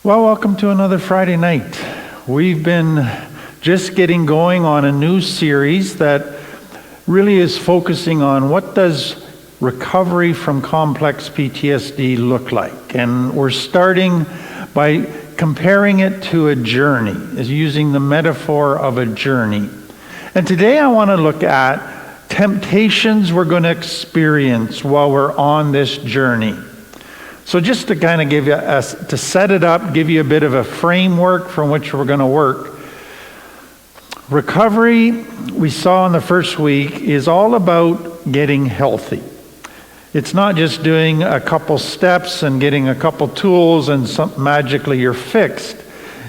Well, welcome to another Friday night. We've been just getting going on a new series that really is focusing on what does recovery from complex PTSD look like. And we're starting by comparing it to a journey, is using the metaphor of a journey. And today I want to look at temptations we're going to experience while we're on this journey. So just to kind of give you, to set it up, give you a bit of a framework from which we're going to work. Recovery, we saw in the first week, is all about getting healthy. It's not just doing a couple steps and getting a couple tools and magically you're fixed.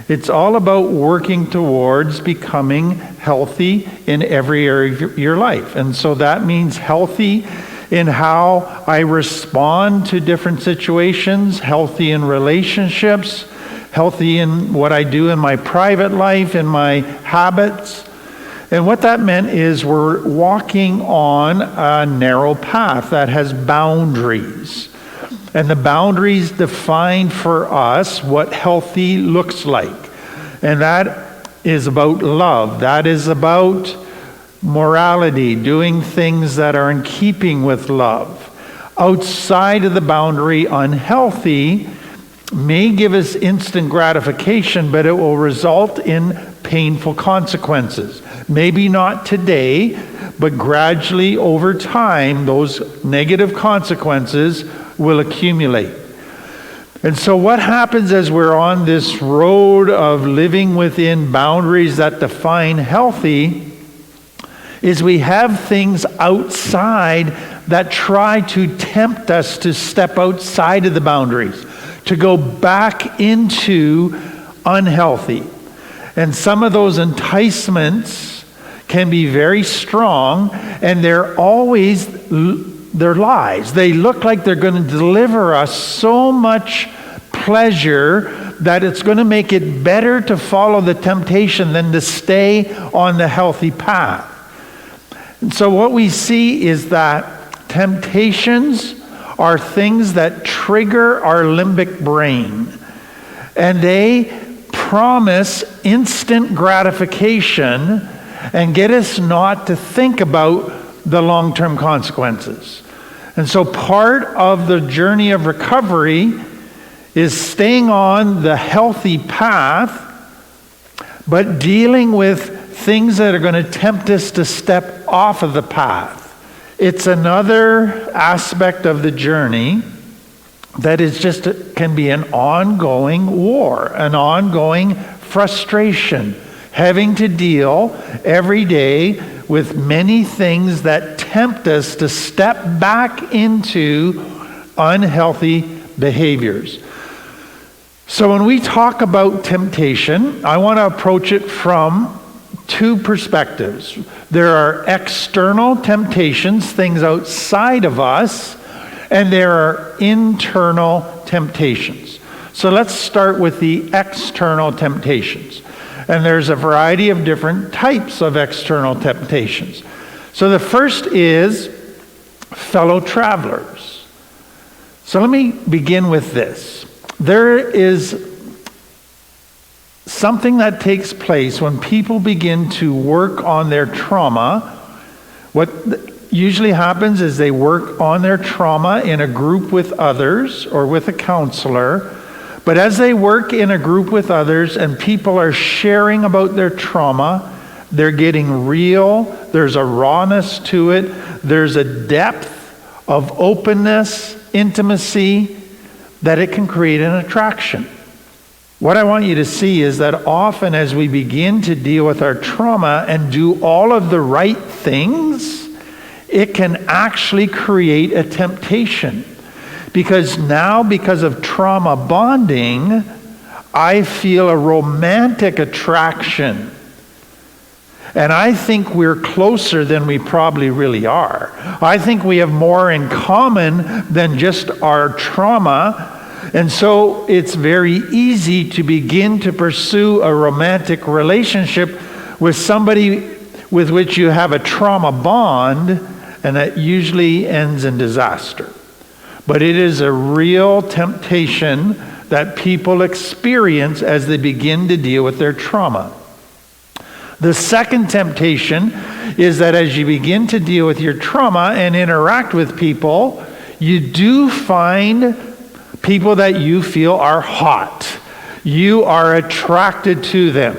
It's all about working towards becoming healthy in every area of your life. And so that means healthy in how I respond to different situations, healthy in relationships, healthy in what I do in my private life, in my habits. And what that meant is we're walking on a narrow path that has boundaries. And the boundaries define for us what healthy looks like. And that is about love. That is about morality, doing things that are in keeping with love. Outside of the boundary, unhealthy, may give us instant gratification, but it will result in painful consequences. Maybe not today, but gradually over time, those negative consequences will accumulate. And so what happens as we're on this road of living within boundaries that define healthy is we have things outside that try to tempt us to step outside of the boundaries, to go back into unhealthy. And some of those enticements can be very strong, and they're lies. They look like they're going to deliver us so much pleasure that it's going to make it better to follow the temptation than to stay on the healthy path. And so what we see is that temptations are things that trigger our limbic brain, and they promise instant gratification and get us not to think about the long-term consequences. And so part of the journey of recovery is staying on the healthy path, but dealing with things that are going to tempt us to step off of the path. It's another aspect of the journey that is can be an ongoing war, an ongoing frustration, having to deal every day with many things that tempt us to step back into unhealthy behaviors. So when we talk about temptation, I want to approach it from two perspectives. There are external temptations, things outside of us, and there are internal temptations. So let's start with the external temptations. And there's a variety of different types of external temptations. So the first is fellow travelers. So let me begin with this. There is something that takes place when people begin to work on their trauma. What usually happens is they work on their trauma in a group with others or with a counselor. But as they work in a group with others and people are sharing about their trauma, they're getting real, there's a rawness to it, there's a depth of openness, intimacy, that it can create an attraction. What I want you to see is that often as we begin to deal with our trauma and do all of the right things, it can actually create a temptation. Because now, because of trauma bonding, I feel a romantic attraction. And I think we're closer than we probably really are. I think we have more in common than just our trauma. And so it's very easy to begin to pursue a romantic relationship with somebody with which you have a trauma bond, and that usually ends in disaster. But it is a real temptation that people experience as they begin to deal with their trauma. The second temptation is that as you begin to deal with your trauma and interact with people, you do find people that you feel are hot. You are attracted to them.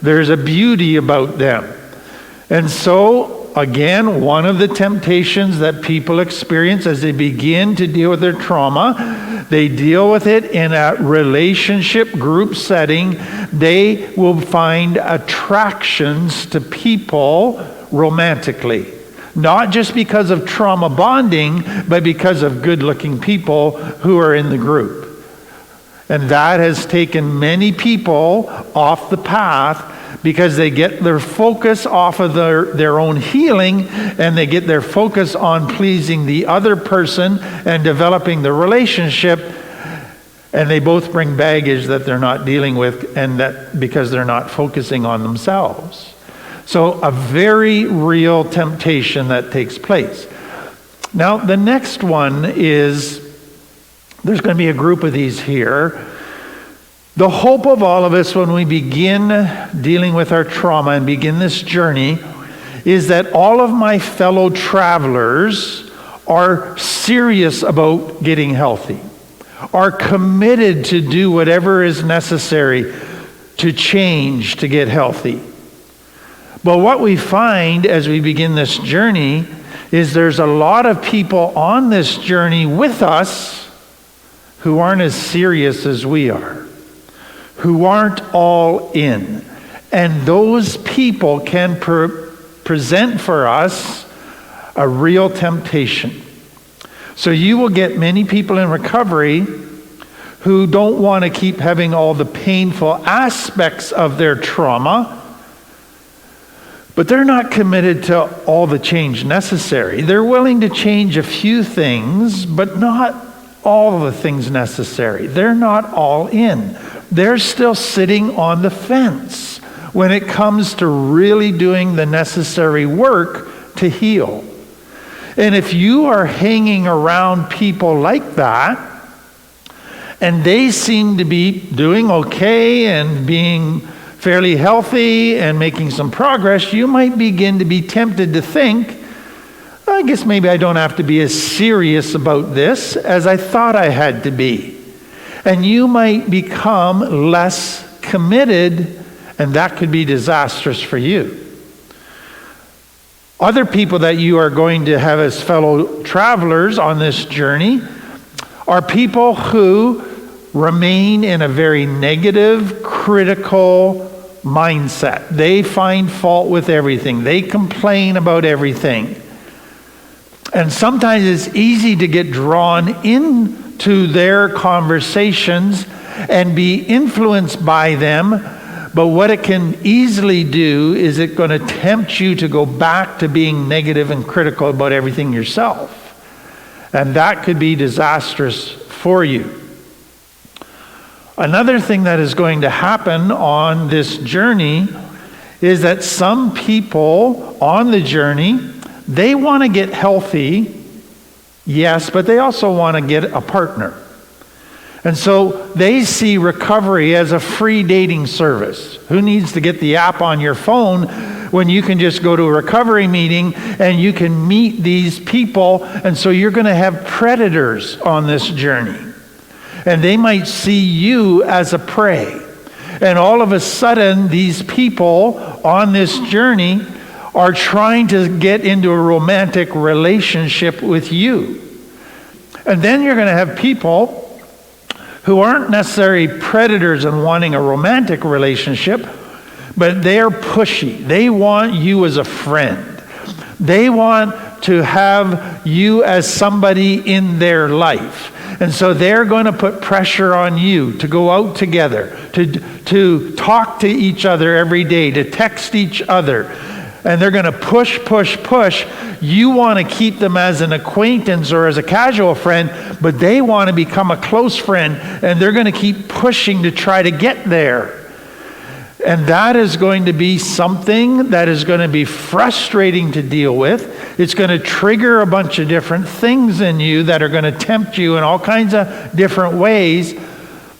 There's a beauty about them. And so, again, one of the temptations that people experience as they begin to deal with their trauma, they deal with it in a relationship group setting. They will find attractions to people romantically. Not just because of trauma bonding, but because of good-looking people who are in the group. And that has taken many people off the path because they get their focus off of their own healing, and they get their focus on pleasing the other person and developing the relationship, and they both bring baggage that they're not dealing with, and that because they're not focusing on themselves. So a very real temptation that takes place. Now, the next one is, there's going to be a group of these here. The hope of all of us when we begin dealing with our trauma and begin this journey is that all of my fellow travelers are serious about getting healthy, are committed to do whatever is necessary to change, to get healthy. But what we find as we begin this journey is there's a lot of people on this journey with us who aren't as serious as we are, who aren't all in. And those people can present for us a real temptation. So you will get many people in recovery who don't want to keep having all the painful aspects of their trauma, but they're not committed to all the change necessary. They're willing to change a few things, but not all the things necessary. They're not all in. They're still sitting on the fence when it comes to really doing the necessary work to heal. And if you are hanging around people like that, and they seem to be doing okay and being fairly healthy and making some progress, you might begin to be tempted to think, I guess maybe I don't have to be as serious about this as I thought I had to be. And you might become less committed, and that could be disastrous for you. Other people that you are going to have as fellow travelers on this journey are people who remain in a very negative, critical mindset. They find fault with everything. They complain about everything. And sometimes it's easy to get drawn into their conversations and be influenced by them. But what it can easily do is it's going to tempt you to go back to being negative and critical about everything yourself. And that could be disastrous for you. Another thing that is going to happen on this journey is that some people on the journey, they want to get healthy, yes, but they also want to get a partner. And so they see recovery as a free dating service. Who needs to get the app on your phone when you can just go to a recovery meeting and you can meet these people? And so you're going to have predators on this journey. And they might see you as a prey. And all of a sudden, these people on this journey are trying to get into a romantic relationship with you. And then you're going to have people who aren't necessarily predators and wanting a romantic relationship, but they're pushy. They want you as a friend. They want to have you as somebody in their life. And so they're going to put pressure on you to go out together, to talk to each other every day, to text each other. And they're going to push. You want to keep them as an acquaintance or as a casual friend, but they want to become a close friend, and they're going to keep pushing to try to get there. And that is going to be something that is going to be frustrating to deal with. It's going to trigger a bunch of different things in you that are going to tempt you in all kinds of different ways.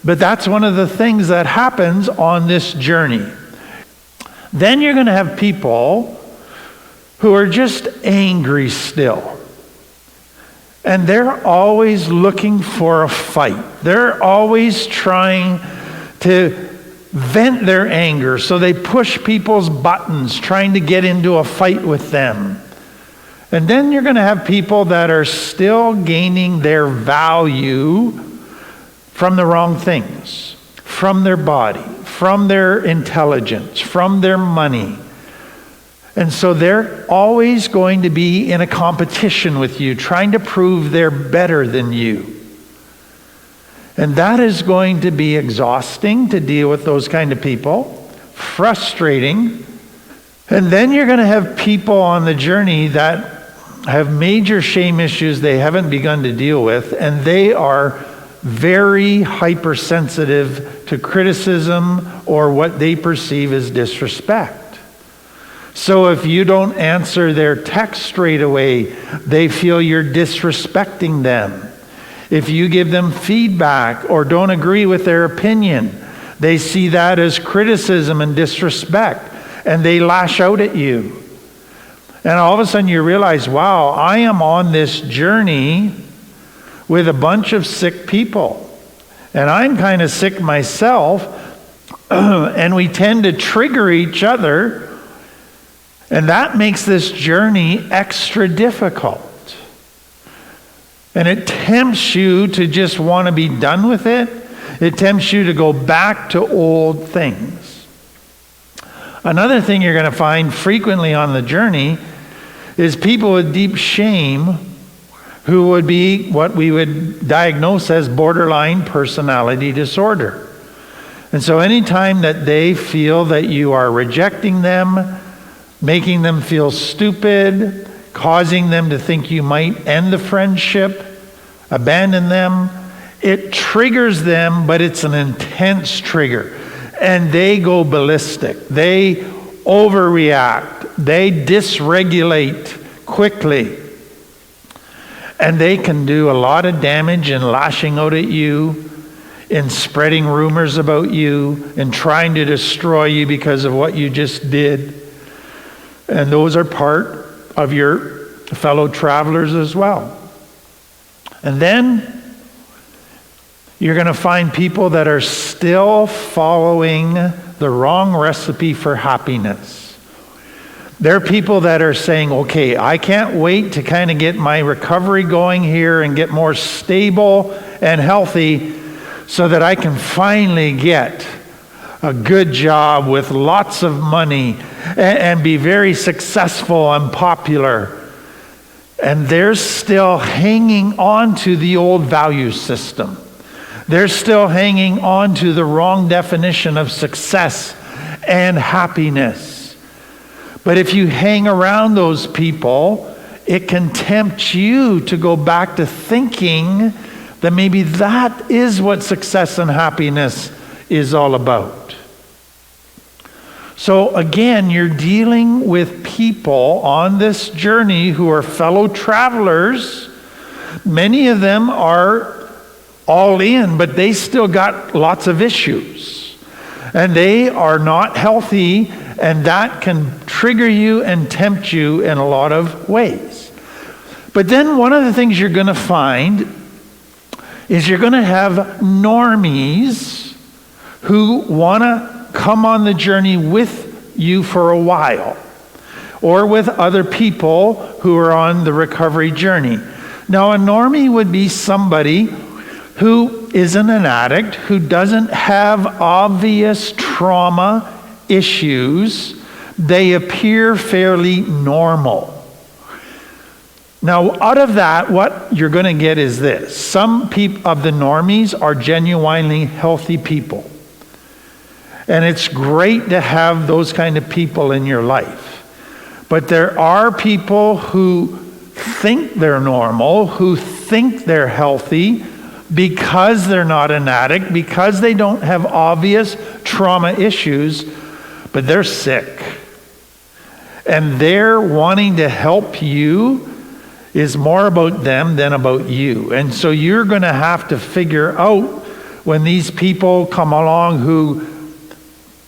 But that's one of the things that happens on this journey. Then you're going to have people who are just angry still. And they're always looking for a fight. They're always trying to vent their anger. So they push people's buttons, trying to get into a fight with them. And then you're going to have people that are still gaining their value from the wrong things, from their body, from their intelligence, from their money. And so they're always going to be in a competition with you, trying to prove they're better than you. And that is going to be exhausting to deal with those kind of people, frustrating. And then you're going to have people on the journey that have major shame issues they haven't begun to deal with, and they are very hypersensitive to criticism or what they perceive as disrespect. So if you don't answer their text straight away, they feel you're disrespecting them. If you give them feedback or don't agree with their opinion, they see that as criticism and disrespect, and they lash out at you. And all of a sudden you realize, wow, I am on this journey with a bunch of sick people. And I'm kind of sick myself, and we tend to trigger each other. And that makes this journey extra difficult. And it tempts you to just want to be done with it. It tempts you to go back to old things. Another thing you're going to find frequently on the journey is people with deep shame who would be what we would diagnose as borderline personality disorder. And so anytime that they feel that you are rejecting them, making them feel stupid, causing them to think you might end the friendship, abandon them, it triggers them, but it's an intense trigger. And they go ballistic. They overreact. They dysregulate quickly. And they can do a lot of damage in lashing out at you, in spreading rumors about you, in trying to destroy you because of what you just did. And those are part of your fellow travelers as well. And then you're going to find people that are still following the wrong recipe for happiness. There are people that are saying, okay, I can't wait to kind of get my recovery going here and get more stable and healthy so that I can finally get a good job with lots of money and be very successful and popular. And they're still hanging on to the old value system. They're still hanging on to the wrong definition of success and happiness. But if you hang around those people, it can tempt you to go back to thinking that maybe that is what success and happiness is all about. So again, you're dealing with people on this journey who are fellow travelers. Many of them are all in, but they still got lots of issues. And they are not healthy, and that can trigger you and tempt you in a lot of ways. But then one of the things you're going to find is you're going to have normies who want to come on the journey with you for a while, or with other people who are on the recovery journey. Now, a normie would be somebody who isn't an addict, who doesn't have obvious trauma issues. They appear fairly normal. Now, out of that, what you're going to get is this. Some of the normies are genuinely healthy people. And it's great to have those kind of people in your life. But there are people who think they're normal, who think they're healthy because they're not an addict, because they don't have obvious trauma issues, but they're sick. And their wanting to help you is more about them than about you. And so you're going to have to figure out when these people come along who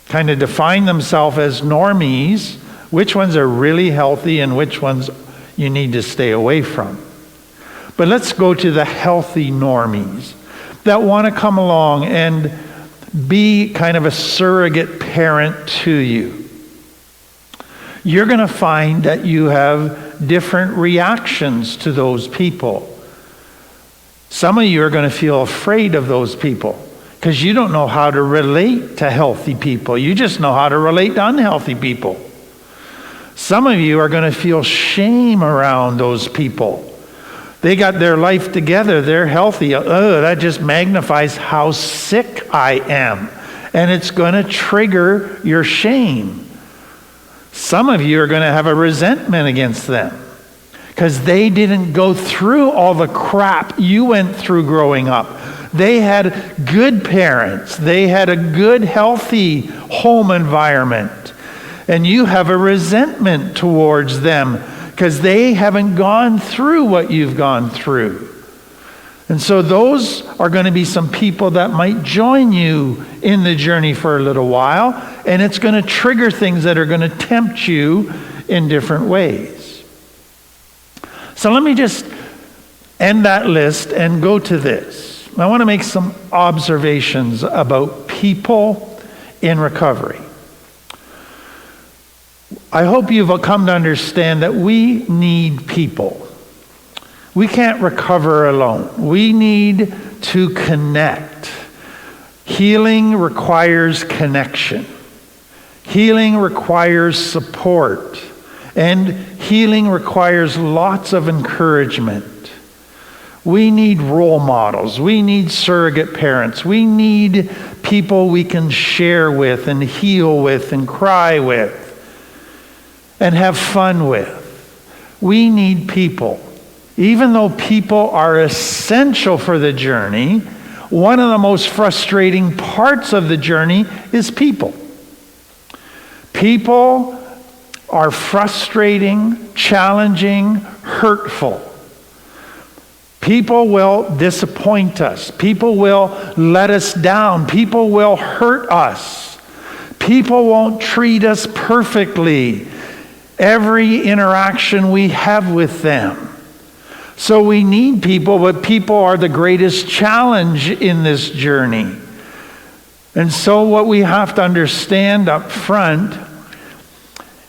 kind of define themselves as normies, which ones are really healthy and which ones you need to stay away from. But let's go to the healthy normies that want to come along and be kind of a surrogate parent to you. You're going to find that you have different reactions to those people. Some of you are going to feel afraid of those people because you don't know how to relate to healthy people. You just know how to relate to unhealthy people. Some of you are going to feel shame around those people. They got their life together. They're healthy. That just magnifies how sick I am. And it's going to trigger your shame. Some of you are going to have a resentment against them because they didn't go through all the crap you went through growing up. They had good parents. They had a good, healthy home environment. And you have a resentment towards them because they haven't gone through what you've gone through. And so those are going to be some people that might join you in the journey for a little while, and it's going to trigger things that are going to tempt you in different ways. So let me just end that list and go to this. I want to make some observations about people in recovery. I hope you've come to understand that we need people. We can't recover alone. We need to connect. Healing requires connection. Healing requires support. And healing requires lots of encouragement. We need role models. We need surrogate parents. We need people we can share with and heal with and cry with and have fun with. We need people. Even though people are essential for the journey, one of the most frustrating parts of the journey is people. People are frustrating, challenging, hurtful. People will disappoint us. People will let us down. People will hurt us. People won't treat us perfectly every interaction we have with them. So we need people, but people are the greatest challenge in this journey. And so what we have to understand up front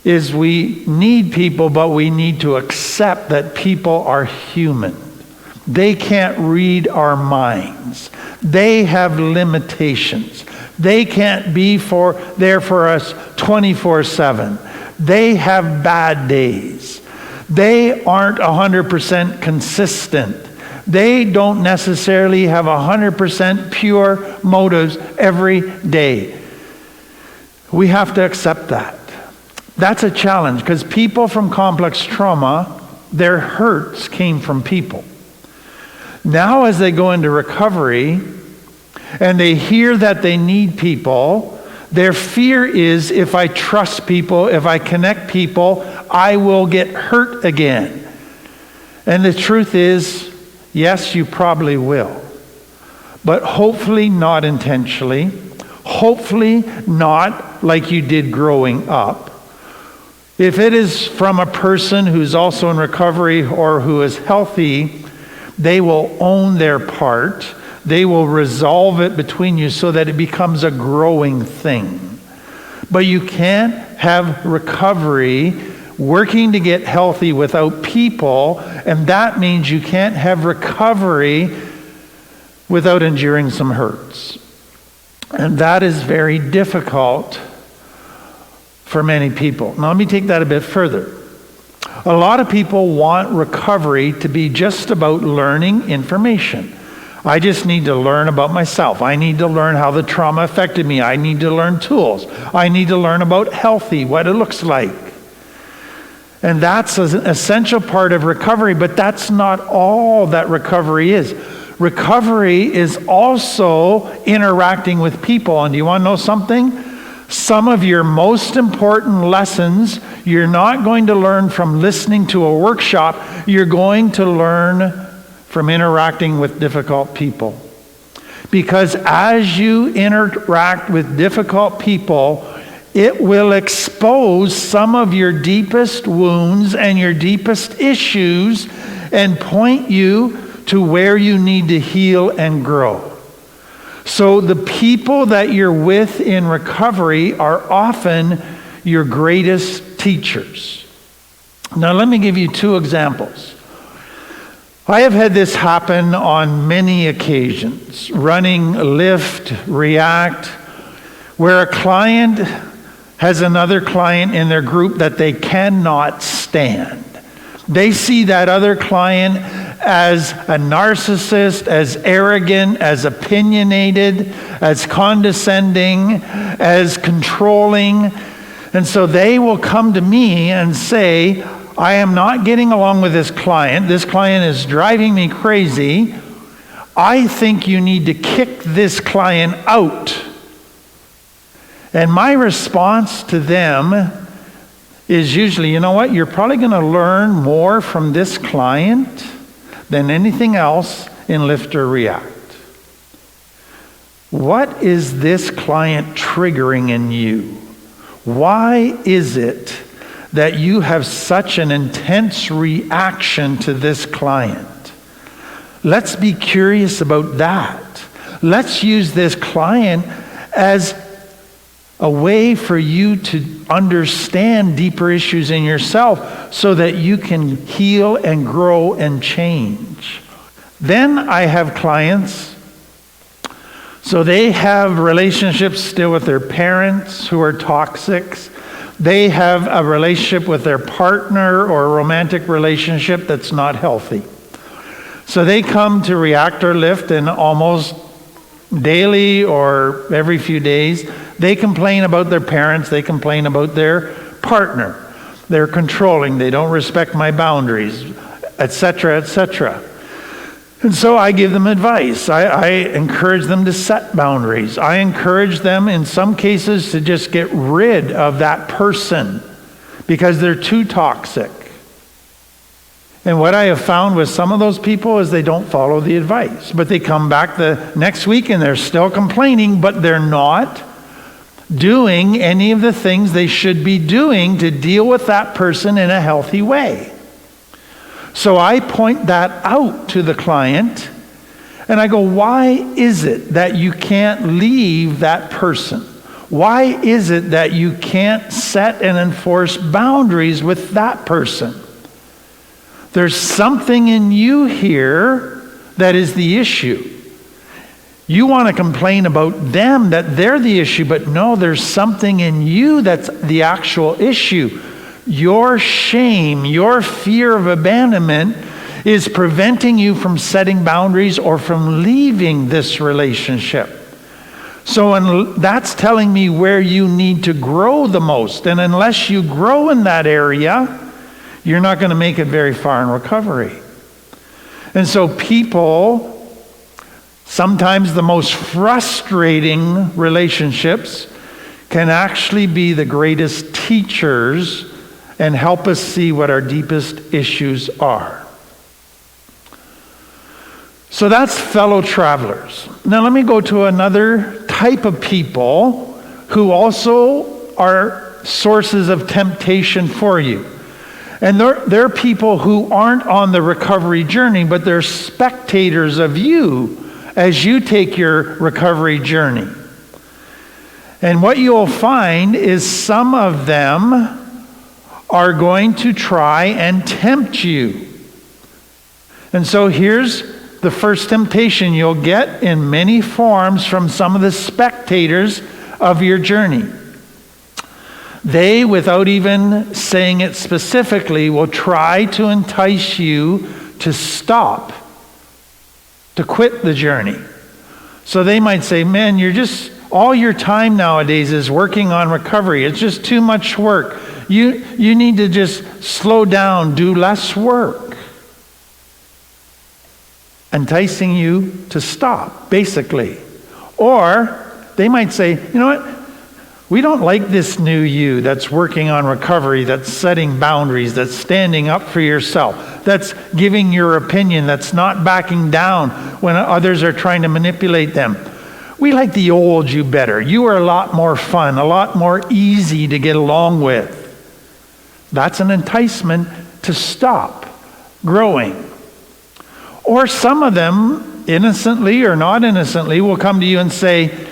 is we need people, but we need to accept that people are human. They can't read our minds. They have limitations. They can't be there for us 24/7. They have bad days. They aren't 100% consistent. They don't necessarily have 100% pure motives every day. We have to accept that. That's a challenge because people from complex trauma, their hurts came from people. Now as they go into recovery and they hear that they need people, their fear is, if I trust people, if I connect people, I will get hurt again. And the truth is, yes, you probably will. But hopefully not intentionally. Hopefully not like you did growing up. If it is from a person who's also in recovery or who is healthy, they will own their part. They will resolve it between you so that it becomes a growing thing. But you can't have recovery working to get healthy without people, and that means you can't have recovery without enduring some hurts. And that is very difficult for many people. Now let me take that a bit further. A lot of people want recovery to be just about learning information. I just need to learn about myself. I need to learn how the trauma affected me. I need to learn tools. I need to learn about healthy, what it looks like. And that's an essential part of recovery, but that's not all that recovery is. Recovery is also interacting with people. And do you want to know something? Some of your most important lessons, you're not going to learn from listening to a workshop. You're going to learn from interacting with difficult people. Because as you interact with difficult people, it will expose some of your deepest wounds and your deepest issues and point you to where you need to heal and grow. So the people that you're with in recovery are often your greatest teachers. Now let me give you 2 examples. I have had this happen on many occasions, running Lift, React, where a client has another client in their group that they cannot stand. They see that other client as a narcissist, as arrogant, as opinionated, as condescending, as controlling. And so they will come to me and say, I am not getting along with this client. This client is driving me crazy. I think you need to kick this client out. And my response to them is usually, you know what? You're probably going to learn more from this client than anything else in Lift or React. What is this client triggering in you? Why is it that you have such an intense reaction to this client? Let's be curious about that. Let's use this client as a way for you to understand deeper issues in yourself so that you can heal and grow and change. Then I have clients, so they have relationships still with their parents who are toxic. They have a relationship with their partner or a romantic relationship that's not healthy. So they come to React or Lift, and almost daily or every few days, they complain about their parents, they complain about their partner. They're controlling, they don't respect my boundaries, etc., etc. And so I give them advice. I encourage them to set boundaries. I encourage them in some cases to just get rid of that person because they're too toxic. And what I have found with some of those people is they don't follow the advice. But they come back the next week and they're still complaining, but they're not doing any of the things they should be doing to deal with that person in a healthy way. So I point that out to the client and I go, why is it that you can't leave that person? Why is it that you can't set and enforce boundaries with that person? There's something in you here that is the issue. You want to complain about them, that they're the issue, but no, there's something in you that's the actual issue. Your shame, your fear of abandonment is preventing you from setting boundaries or from leaving this relationship. So that's telling me where you need to grow the most. And unless you grow in that area, you're not going to make it very far in recovery. And so people, sometimes the most frustrating relationships can actually be the greatest teachers and help us see what our deepest issues are. So that's fellow travelers. Now let me go to another type of people who also are sources of temptation for you. And they're people who aren't on the recovery journey, but they're spectators of you as you take your recovery journey. And what you'll find is some of them are going to try and tempt you. And so here's the first temptation you'll get in many forms from some of the spectators of your journey. They, without even saying it specifically, will try to entice you to stop, to quit the journey. So they might say, man, all your time nowadays is working on recovery. It's just too much work. You need to just slow down, do less work. Enticing you to stop, basically. Or they might say, you know what? We don't like this new you that's working on recovery, that's setting boundaries, that's standing up for yourself. that's giving your opinion, that's not backing down when others are trying to manipulate them. We like the old you better. You are a lot more fun, a lot more easy to get along with. That's an enticement to stop growing. Or some of them, innocently or not innocently, will come to you and say,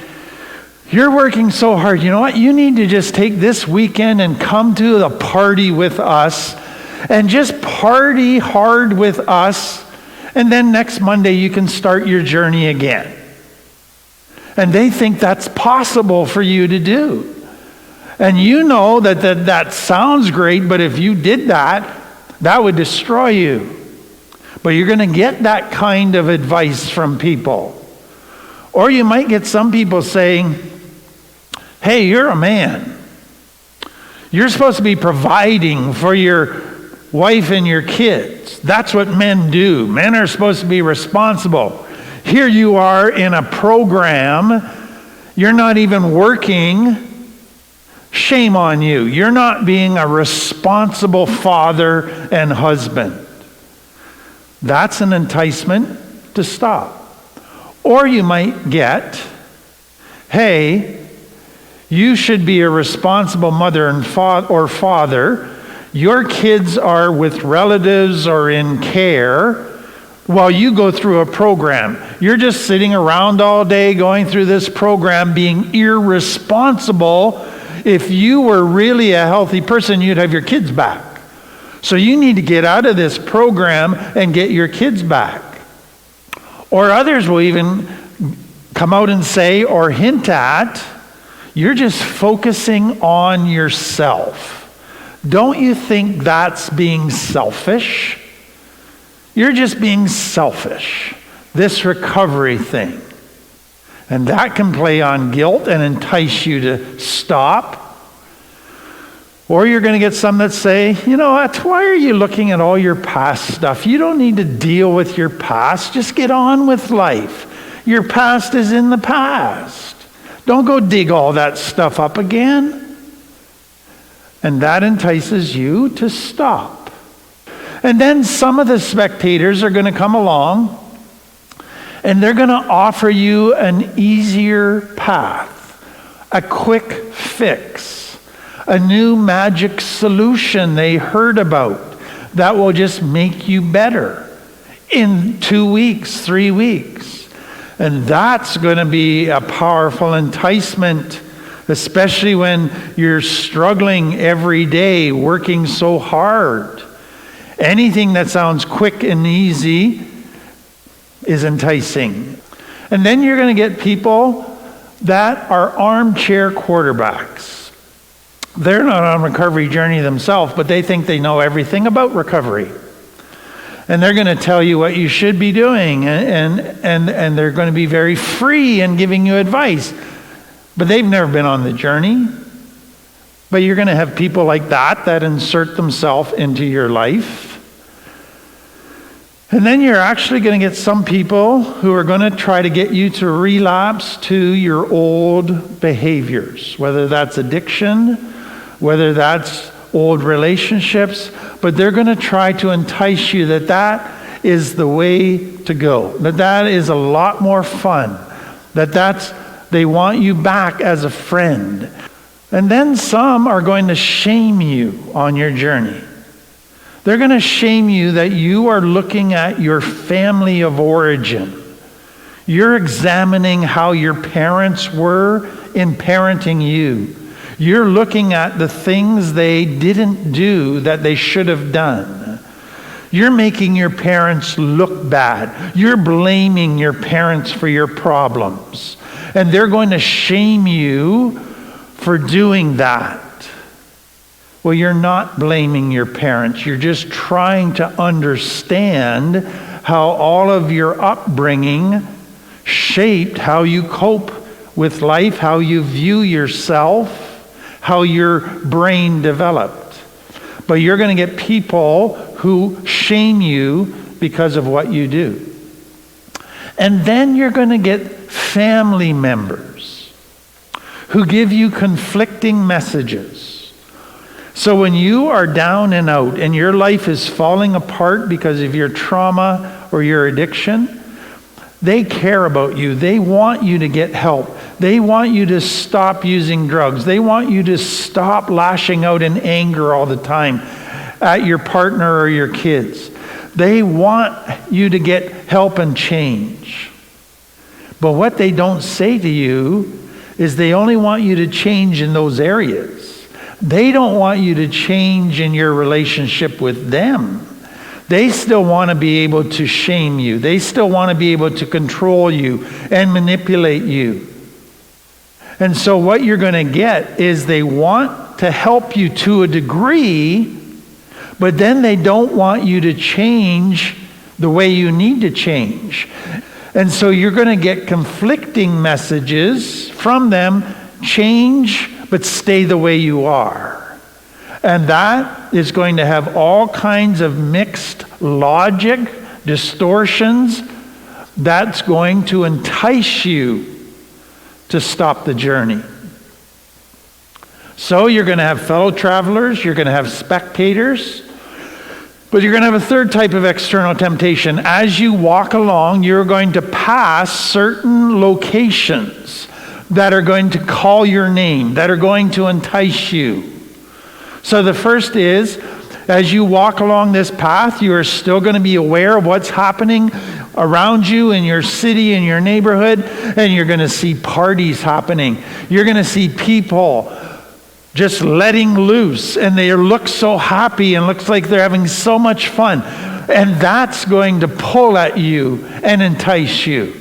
you're working so hard. You know what? You need to just take this weekend and come to the party with us and just party hard with us. And then next Monday you can start your journey again. And they think that's possible for you to do. And you know that sounds great, but if you did that, that would destroy you. But you're going to get that kind of advice from people. Or you might get some people saying, hey, you're a man. You're supposed to be providing for your wife and your kids. That's what men do. Men are supposed to be responsible. Here you are in a program. You're not even working. Shame on you. You're not being a responsible father and husband. That's an enticement to stop. Or you might get, hey, you should be a responsible mother and father. Your kids are with relatives or in care while you go through a program. You're just sitting around all day going through this program being irresponsible. If you were really a healthy person, you'd have your kids back. So you need to get out of this program and get your kids back. Or others will even come out and say or hint at, you're just focusing on yourself. Don't you think that's being selfish? You're just being selfish. This recovery thing. And that can play on guilt and entice you to stop. Or you're going to get some that say, you know what, why are you looking at all your past stuff? You don't need to deal with your past. Just get on with life. Your past is in the past. Don't go dig all that stuff up again. And that entices you to stop. And then some of the spectators are going to come along and they're going to offer you an easier path, a quick fix, a new magic solution they heard about that will just make you better in 2 weeks, 3 weeks. And that's going to be a powerful enticement, especially when you're struggling every day, working so hard. Anything that sounds quick and easy is enticing. And then you're going to get people that are armchair quarterbacks. They're not on a recovery journey themselves, but they think they know everything about recovery. And they're going to tell you what you should be doing, and they're going to be very free in giving you advice. But they've never been on the journey. But you're going to have people like that insert themselves into your life. And then you're actually going to get some people who are going to try to get you to relapse to your old behaviors, whether that's addiction, whether that's old relationships, but they're going to try to entice you that is the way to go, that is a lot more fun, they want you back as a friend. And then some are going to shame you on your journey. They're going to shame you that you are looking at your family of origin. You're examining how your parents were in parenting you. You're looking at the things they didn't do that they should have done. You're making your parents look bad. You're blaming your parents for your problems. And they're going to shame you for doing that. Well, you're not blaming your parents. You're just trying to understand how all of your upbringing shaped how you cope with life, how you view yourself, how your brain developed. But you're going to get people who shame you because of what you do. And then you're going to get family members who give you conflicting messages. So when you are down and out and your life is falling apart because of your trauma or your addiction, they care about you. They want you to get help. They want you to stop using drugs. They want you to stop lashing out in anger all the time at your partner or your kids. They want you to get help and change. But what they don't say to you is they only want you to change in those areas. They don't want you to change in your relationship with them. They still want to be able to shame you. They still want to be able to control you and manipulate you. And so what you're going to get is they want to help you to a degree, but then they don't want you to change the way you need to change. And so you're going to get conflicting messages from them: change, but stay the way you are. And that is going to have all kinds of mixed logic, distortions, that's going to entice you to stop the journey. So you're going to have fellow travelers, you're going to have spectators, but you're going to have a third type of external temptation. As you walk along, you're going to pass certain locations that are going to call your name, that are going to entice you. So the first is, as you walk along this path, you are still going to be aware of what's happening around you in your city, in your neighborhood, and you're going to see parties happening. You're going to see people just letting loose, and they look so happy and looks like they're having so much fun. And that's going to pull at you and entice you.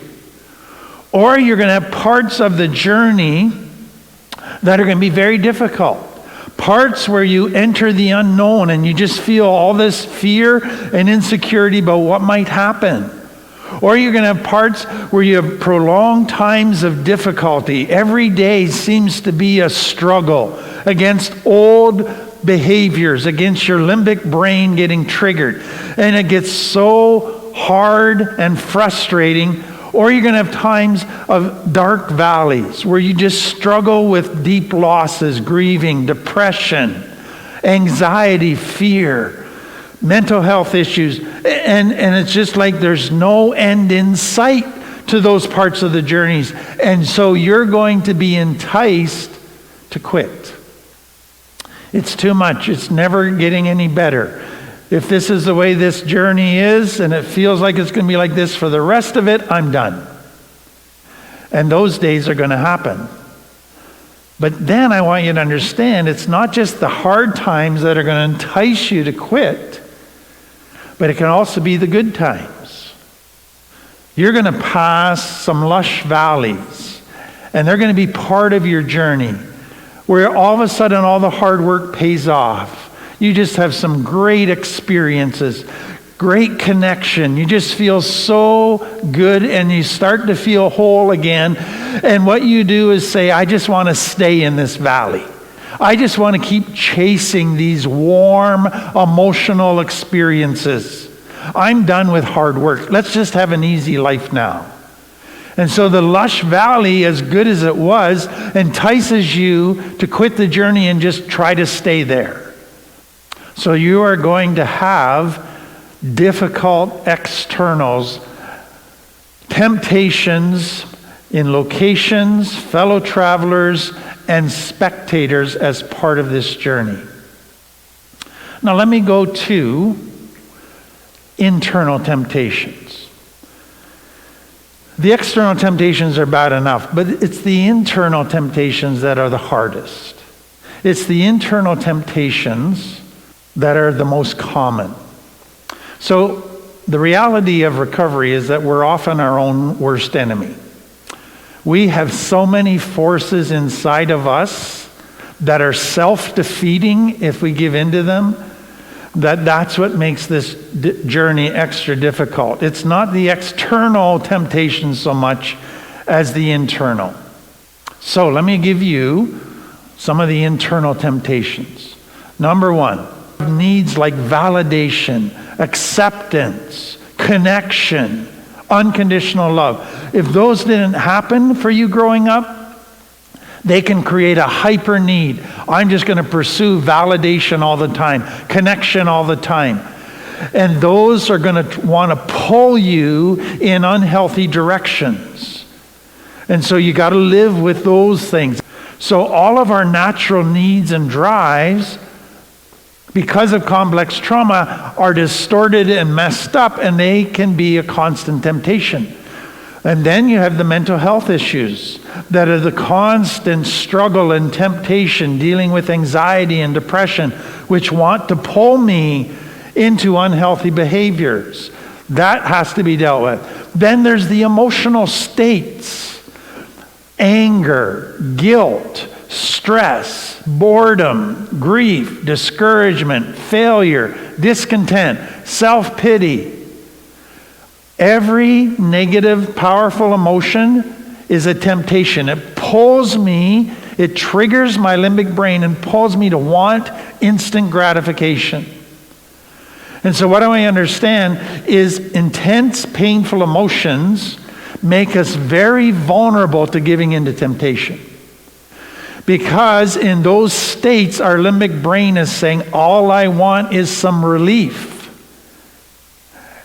Or you're going to have parts of the journey that are going to be very difficult. Parts where you enter the unknown and you just feel all this fear and insecurity about what might happen. Or you're going to have parts where you have prolonged times of difficulty. Every day seems to be a struggle against old behaviors, against your limbic brain getting triggered. And it gets so hard and frustrating. Or you're going to have times of dark valleys where you just struggle with deep losses, grieving, depression, anxiety, fear, mental health issues. And it's just like there's no end in sight to those parts of the journeys. And so you're going to be enticed to quit. It's too much. It's never getting any better. If this is the way this journey is, and it feels like it's going to be like this for the rest of it, I'm done. And those days are going to happen. But then I want you to understand, it's not just the hard times that are going to entice you to quit, but it can also be the good times. You're going to pass some lush valleys, and they're going to be part of your journey, where all of a sudden all the hard work pays off. You just have some great experiences, great connection. You just feel so good, and you start to feel whole again. And what you do is say, I just want to stay in this valley. I just want to keep chasing these warm, emotional experiences. I'm done with hard work. Let's just have an easy life now. And so the lush valley, as good as it was, entices you to quit the journey and just try to stay there. So you are going to have difficult externals, temptations in locations, fellow travelers, and spectators as part of this journey. Now let me go to internal temptations. The external temptations are bad enough, but it's the internal temptations that are the hardest. It's the internal temptations that are the most common. So the reality of recovery is that we're often our own worst enemy. We have so many forces inside of us that are self-defeating if we give in to them, that's what makes this journey extra difficult. It's not the external temptation so much as the internal. So let me give you some of the internal temptations. Number one, needs like validation, acceptance, connection, unconditional love. If those didn't happen for you growing up, They can create a hyper need. I'm just going to pursue validation all the time, connection all the time. And those are going to want to pull you in unhealthy directions. And so you got to live with those things. So all of our natural needs and drives, because of complex trauma, are distorted and messed up, and they can be a constant temptation. And then you have the mental health issues that are the constant struggle and temptation, dealing with anxiety and depression, which want to pull me into unhealthy behaviors. That has to be dealt with. Then there's the emotional states: anger, guilt, stress, boredom, grief, discouragement, failure, discontent, self-pity. Every negative, powerful emotion is a temptation. It pulls me, it triggers my limbic brain and pulls me to want instant gratification. And so what do I understand is intense, painful emotions make us very vulnerable to giving into temptation. Because in those states, our limbic brain is saying, all I want is some relief.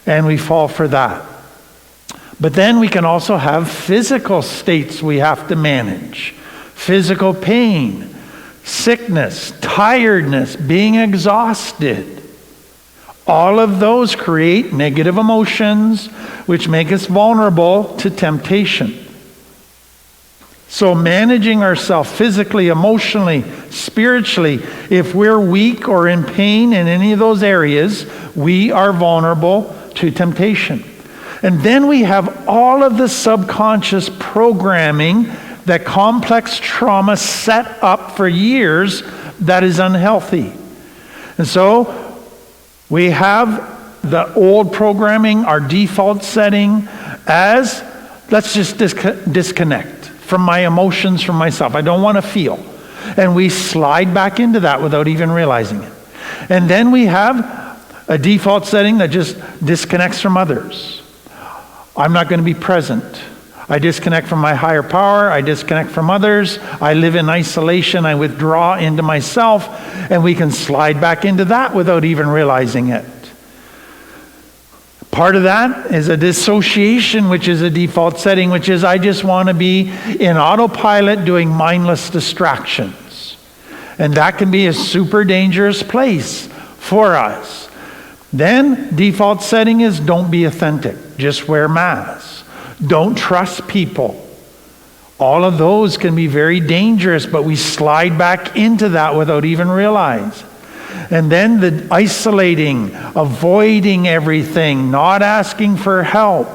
And we fall for that. But then we can also have physical states we have to manage. Physical pain, sickness, tiredness, being exhausted. All of those create negative emotions, which make us vulnerable to temptation. So managing ourselves physically, emotionally, spiritually, if we're weak or in pain in any of those areas, we are vulnerable to temptation. And then we have all of the subconscious programming that complex trauma set up for years that is unhealthy. And so we have the old programming, our default setting as, let's just disconnect from my emotions, from myself. I don't want to feel. And we slide back into that without even realizing it. And then we have a default setting that just disconnects from others. I'm not going to be present. I disconnect from my higher power. I disconnect from others. I live in isolation. I withdraw into myself. And we can slide back into that without even realizing it. Part of that is a dissociation, which is a default setting, which is I just want to be in autopilot doing mindless distractions. And that can be a super dangerous place for us. Then default setting is don't be authentic. Just wear masks. Don't trust people. All of those can be very dangerous, but we slide back into that without even realizing. And then the isolating, avoiding everything, not asking for help,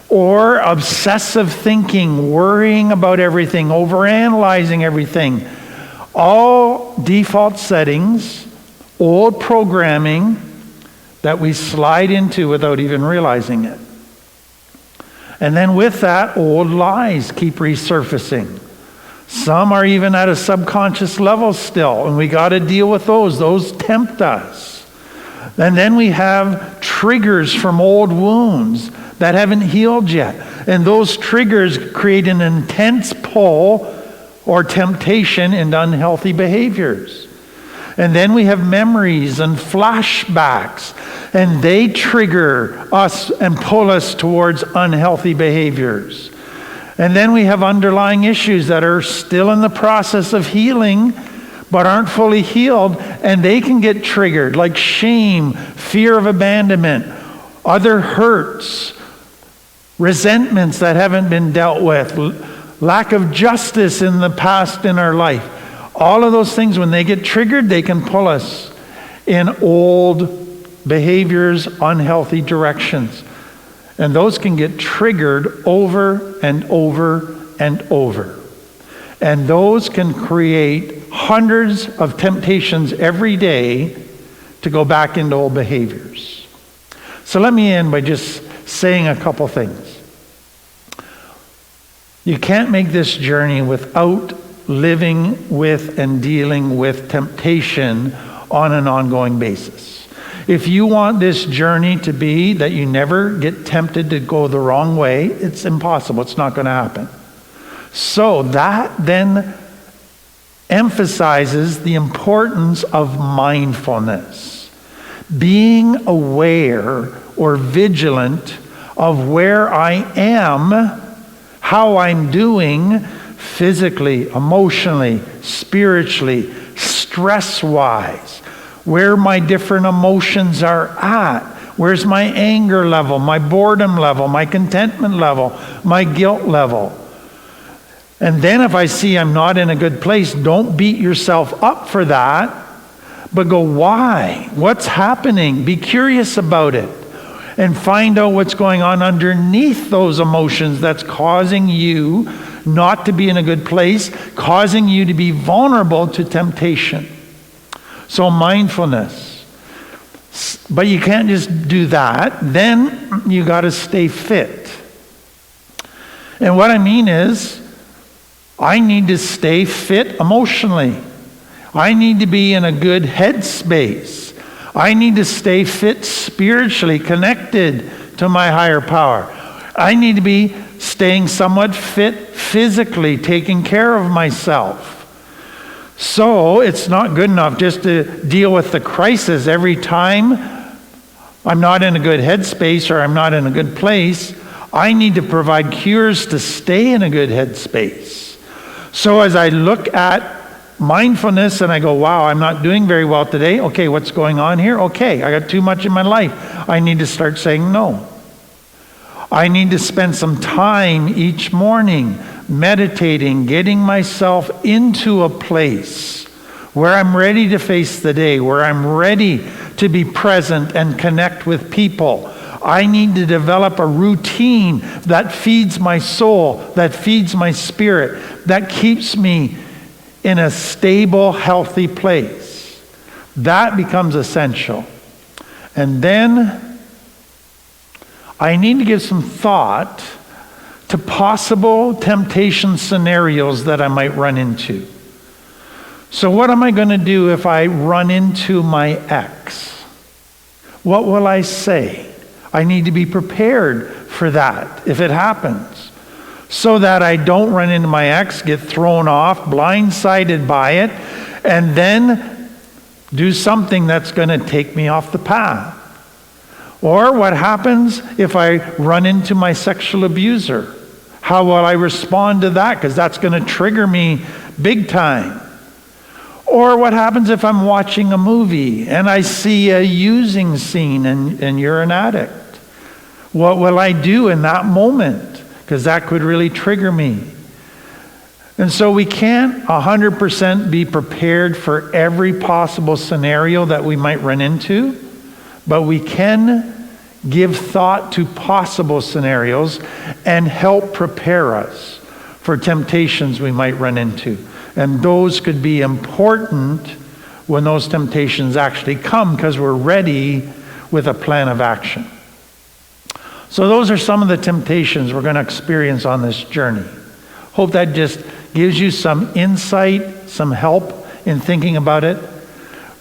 or obsessive thinking, worrying about everything, overanalyzing everything. All default settings, old programming that we slide into without even realizing it. And then with that, old lies keep resurfacing. Some are even at a subconscious level still, and we got to deal with those. Those tempt us. And then we have triggers from old wounds that haven't healed yet. And those triggers create an intense pull or temptation into unhealthy behaviors. And then we have memories and flashbacks, and they trigger us and pull us towards unhealthy behaviors. And then we have underlying issues that are still in the process of healing, but aren't fully healed, and they can get triggered, like shame, fear of abandonment, other hurts, resentments that haven't been dealt with, lack of justice in the past in our life. All of those things, when they get triggered, they can pull us in old behaviors, unhealthy directions. And those can get triggered over and over and over. And those can create hundreds of temptations every day to go back into old behaviors. So let me end by just saying a couple things. You can't make this journey without living with and dealing with temptation on an ongoing basis. If you want this journey to be that you never get tempted to go the wrong way, it's impossible. It's not going to happen. So that then emphasizes the importance of mindfulness, being aware or vigilant of where I am, how I'm doing physically, emotionally, spiritually, stress-wise, where my different emotions are at. Where's my anger level, my boredom level, my contentment level, my guilt level? And then if I see I'm not in a good place, don't beat yourself up for that, but go, why? What's happening? Be curious about it and find out what's going on underneath those emotions that's causing you not to be in a good place, causing you to be vulnerable to temptation. So mindfulness. But you can't just do that. Then you got to stay fit. And what I mean is, I need to stay fit emotionally. I need to be in a good headspace. I need to stay fit spiritually, connected to my higher power. I need to be staying somewhat fit physically, taking care of myself. So it's not good enough just to deal with the crisis every time I'm not in a good headspace or I'm not in a good place. I need to provide cures to stay in a good headspace. So as I look at mindfulness and I go, wow, I'm not doing very well today. Okay, what's going on here? Okay, I got too much in my life. I need to start saying no. I need to spend some time each morning meditating, getting myself into a place where I'm ready to face the day, where I'm ready to be present and connect with people. I need to develop a routine that feeds my soul, that feeds my spirit, that keeps me in a stable, healthy place. That becomes essential. And then I need to give some thought to possible temptation scenarios that I might run into. So what am I going to do if I run into my ex? What will I say? I need to be prepared for that if it happens, so that I don't run into my ex, get thrown off, blindsided by it, and then do something that's going to take me off the path. Or what happens if I run into my sexual abuser? How will I respond to that? Because that's going to trigger me big time. Or what happens if I'm watching a movie and I see a using scene and you're an addict? What will I do in that moment? Because that could really trigger me. And so we can't 100% be prepared for every possible scenario that we might run into, but we can give thought to possible scenarios and help prepare us for temptations we might run into. And those could be important when those temptations actually come, because we're ready with a plan of action. So those are some of the temptations we're going to experience on this journey. Hope that just gives you some insight, some help in thinking about it.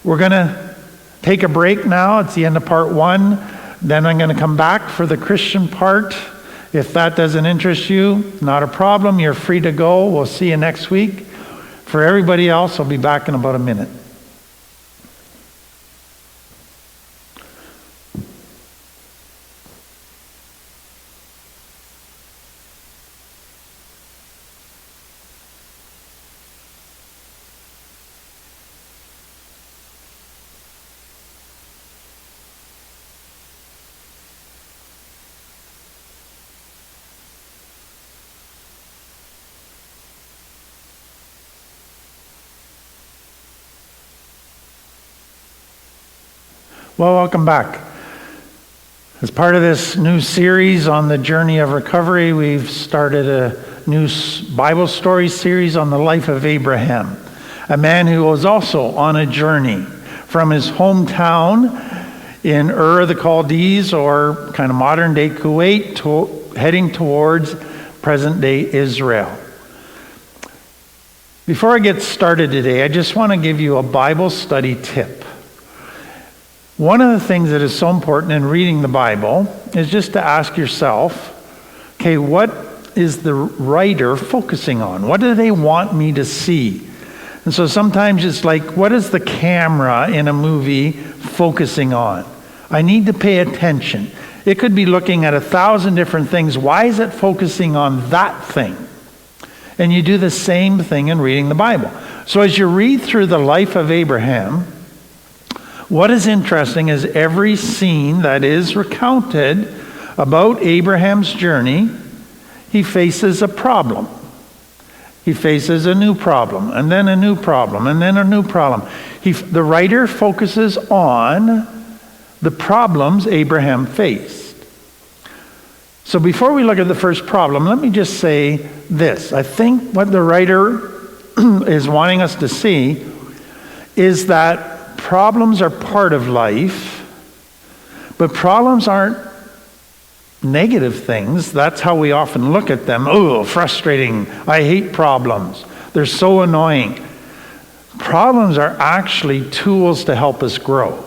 We're going to take a break now. It's the end of part 1. Then I'm going to come back for the Christian part. If that doesn't interest you, not a problem. You're free to go. We'll see you next week. For everybody else, I'll be back in about a minute. Well, welcome back. As part of this new series on the journey of recovery, we've started a new Bible story series on the life of Abraham, a man who was also on a journey from his hometown in Ur of the Chaldees, or kind of modern-day Kuwait, heading towards present-day Israel. Before I get started today, I just want to give you a Bible study tip. One of the things that is so important in reading the Bible is just to ask yourself, okay, what is the writer focusing on? What do they want me to see? And so sometimes it's like, what is the camera in a movie focusing on? I need to pay attention. It could be looking at 1,000 different things. Why is it focusing on that thing? And you do the same thing in reading the Bible. So as you read through the life of Abraham, what is interesting is every scene that is recounted about Abraham's journey, he faces a problem. He faces a new problem, and then a new problem, and then a new problem. The writer focuses on the problems Abraham faced. So before we look at the first problem, let me just say this. I think what the writer is wanting us to see is that problems are part of life, but problems aren't negative things. That's how we often look at them. Oh, frustrating. I hate problems. They're so annoying. Problems are actually tools to help us grow.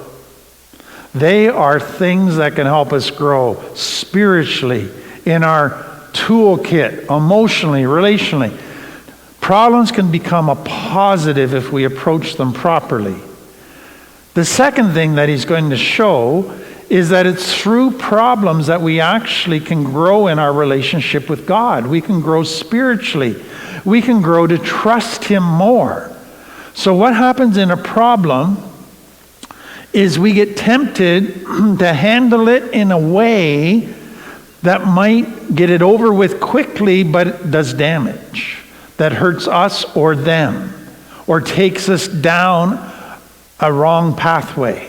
They are things that can help us grow spiritually, in our toolkit, emotionally, relationally. Problems can become a positive if we approach them properly. The second thing that he's going to show is that it's through problems that we actually can grow in our relationship with God. We can grow spiritually. We can grow to trust Him more. So what happens in a problem is we get tempted to handle it in a way that might get it over with quickly, but it does damage, that hurts us or them, or takes us down a wrong pathway.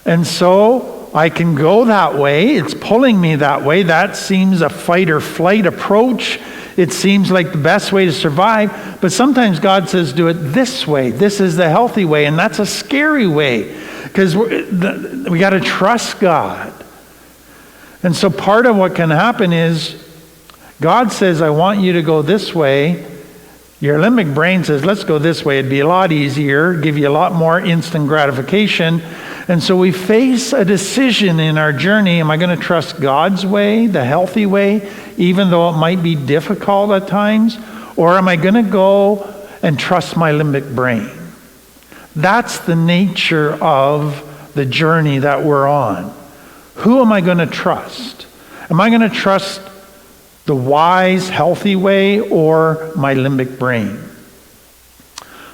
And so I can go that way. It's pulling me that way. That seems a fight or flight approach. It seems like the best way to survive. But sometimes God says, do it this way. This is the healthy way. And that's a scary way, because we got to trust God. And so part of what can happen is God says, I want you to go this way. Your limbic brain says, let's go this way. It'd be a lot easier, give you a lot more instant gratification. And so we face a decision in our journey. Am I going to trust God's way, the healthy way, even though it might be difficult at times? Or am I going to go and trust my limbic brain? That's the nature of the journey that we're on. Who am I going to trust? Am I going to trust the wise, healthy way, or my limbic brain?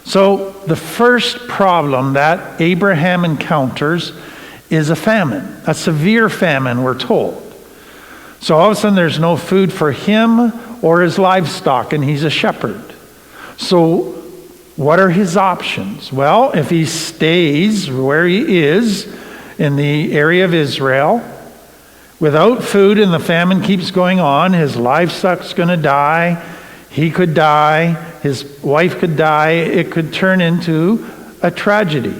So the first problem that Abraham encounters is a famine, a severe famine, we're told. So all of a sudden there's no food for him or his livestock, and he's a shepherd. So what are his options? Well, if he stays where he is in the area of Israel, without food and the famine keeps going on, his livestock's going to die, he could die, his wife could die, it could turn into a tragedy.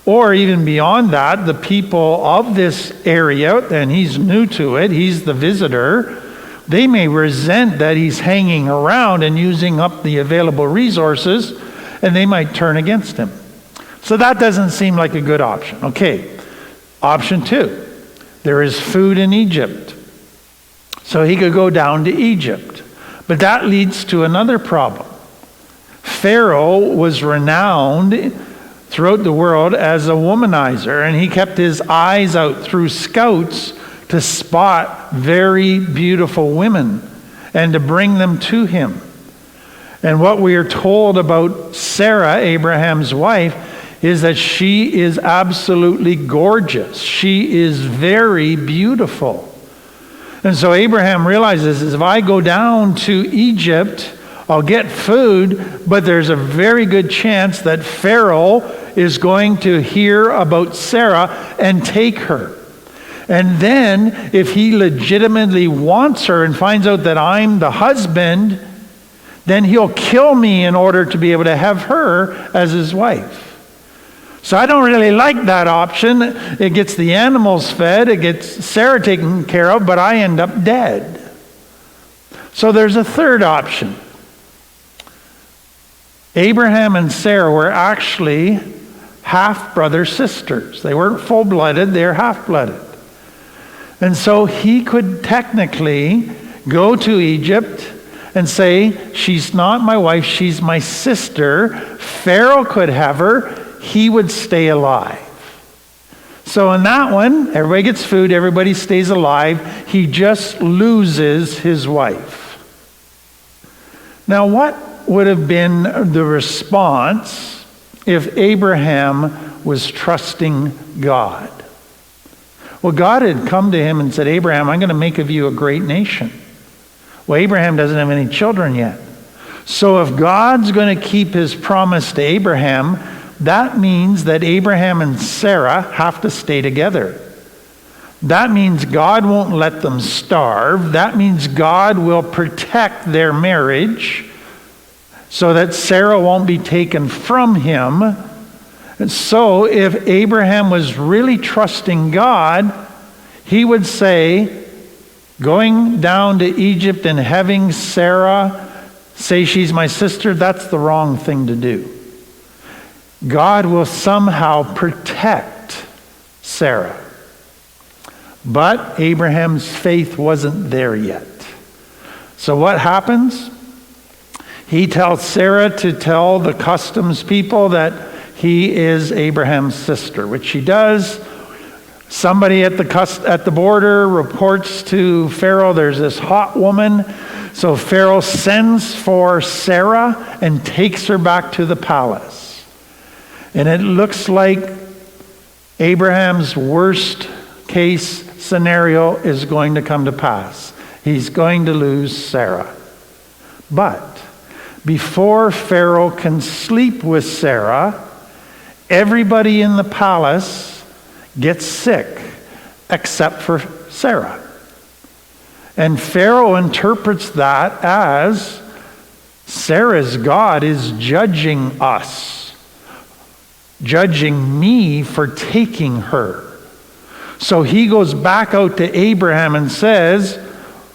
Or even beyond that, the people of this area, and he's new to it, he's the visitor, they may resent that he's hanging around and using up the available resources, and they might turn against him. So that doesn't seem like a good option. Okay, option 2. There is food in Egypt. So he could go down to Egypt. But that leads to another problem. Pharaoh was renowned throughout the world as a womanizer, and he kept his eyes out through scouts to spot very beautiful women and to bring them to him. And what we are told about Sarah, Abraham's wife, is that she is absolutely gorgeous. She is very beautiful. And so Abraham realizes, if I go down to Egypt, I'll get food, but there's a very good chance that Pharaoh is going to hear about Sarah and take her. And then if he legitimately wants her and finds out that I'm the husband, then he'll kill me in order to be able to have her as his wife. So I don't really like that option. It gets the animals fed, it gets Sarah taken care of, but I end up dead. So there's a third option. Abraham and Sarah were actually half-brother sisters. They weren't full-blooded, they're half-blooded. And so he could technically go to Egypt and say, she's not my wife, she's my sister. Pharaoh could have her, he would stay alive. So in that one, everybody gets food, everybody stays alive. He just loses his wife. Now, what would have been the response if Abraham was trusting God? Well, God had come to him and said, Abraham, I'm going to make of you a great nation. Well, Abraham doesn't have any children yet. So if God's going to keep his promise to Abraham, that means that Abraham and Sarah have to stay together. That means God won't let them starve. That means God will protect their marriage so that Sarah won't be taken from him. And so if Abraham was really trusting God, he would say, going down to Egypt and having Sarah say she's my sister, that's the wrong thing to do. God will somehow protect Sarah. But Abraham's faith wasn't there yet. So what happens? He tells Sarah to tell the customs people that he is Abraham's sister, which she does. Somebody at the border reports to Pharaoh there's this hot woman. So Pharaoh sends for Sarah and takes her back to the palace. And it looks like Abraham's worst case scenario is going to come to pass. He's going to lose Sarah. But before Pharaoh can sleep with Sarah, everybody in the palace gets sick except for Sarah. And Pharaoh interprets that as Sarah's God is judging us, judging me for taking her. So he goes back out to Abraham and says,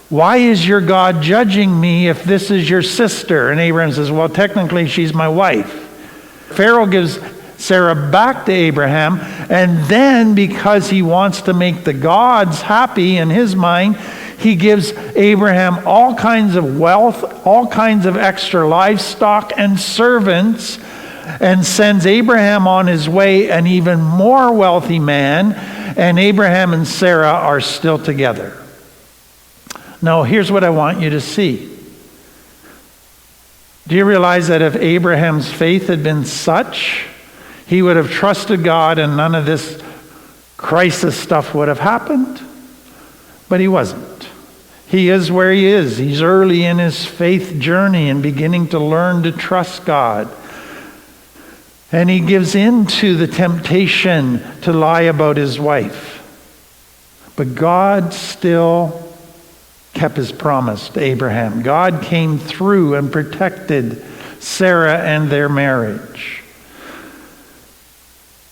why is your God judging me if this is your sister? And Abraham says, well, technically she's my wife. Pharaoh gives Sarah back to Abraham, and then because he wants to make the gods happy in his mind, he gives Abraham all kinds of wealth, all kinds of extra livestock and servants, and sends Abraham on his way, an even more wealthy man, and Abraham and Sarah are still together. Now, here's what I want you to see. Do you realize that if Abraham's faith had been such, he would have trusted God and none of this crisis stuff would have happened? But he wasn't. He is where he is. He's early in his faith journey and beginning to learn to trust God. And he gives in to the temptation to lie about his wife. But God still kept his promise to Abraham. God came through and protected Sarah and their marriage.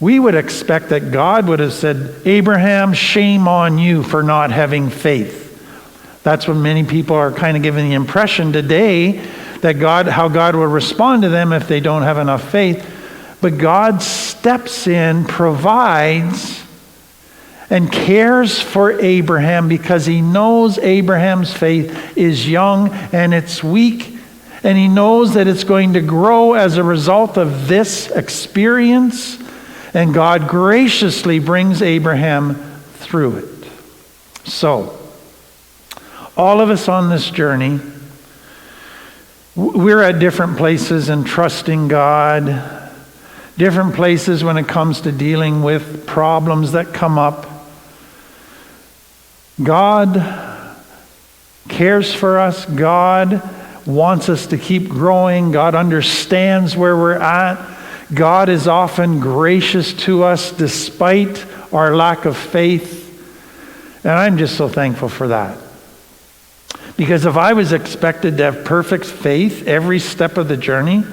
We would expect that God would have said, Abraham, shame on you for not having faith. That's what many people are kind of giving the impression today, that how God will respond to them if they don't have enough faith. But God steps in, provides, and cares for Abraham because he knows Abraham's faith is young and it's weak, and he knows that it's going to grow as a result of this experience, and God graciously brings Abraham through it. So, all of us on this journey, we're at different places in trusting God, different places when it comes to dealing with problems that come up. God cares for us. God wants us to keep growing. God understands where we're at. God is often gracious to us despite our lack of faith. And I'm just so thankful for that. Because if I was expected to have perfect faith every step of the journey,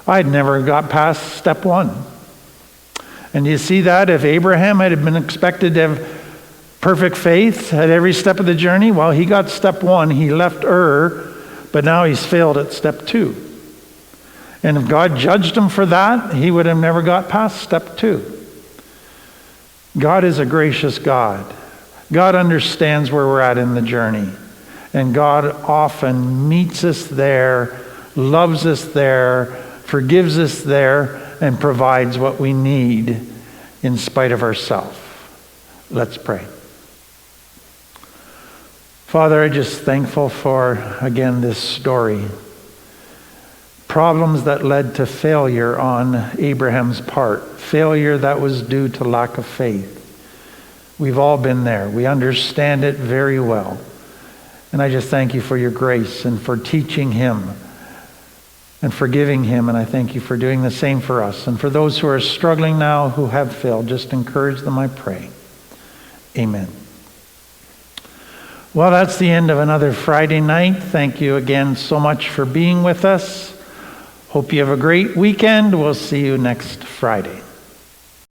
I'd never got past step one. And you see that if Abraham had been expected to have perfect faith at every step of the journey, well, he got step one, he left Ur, but now he's failed at step two. And if God judged him for that, he would have never got past step two. God is a gracious God. God understands where we're at in the journey. And God often meets us there, loves us there, forgives us there, and provides what we need in spite of ourselves. Let's pray. Father, I'm just thankful for, again, this story. Problems that led to failure on Abraham's part. Failure that was due to lack of faith. We've all been there. We understand it very well. And I just thank you for your grace and for teaching him and forgiving him. And I thank you for doing the same for us. And for those who are struggling now, who have failed, just encourage them, I pray. Amen. Well, that's the end of another Friday night. Thank you again so much for being with us. Hope you have a great weekend. We'll see you next Friday.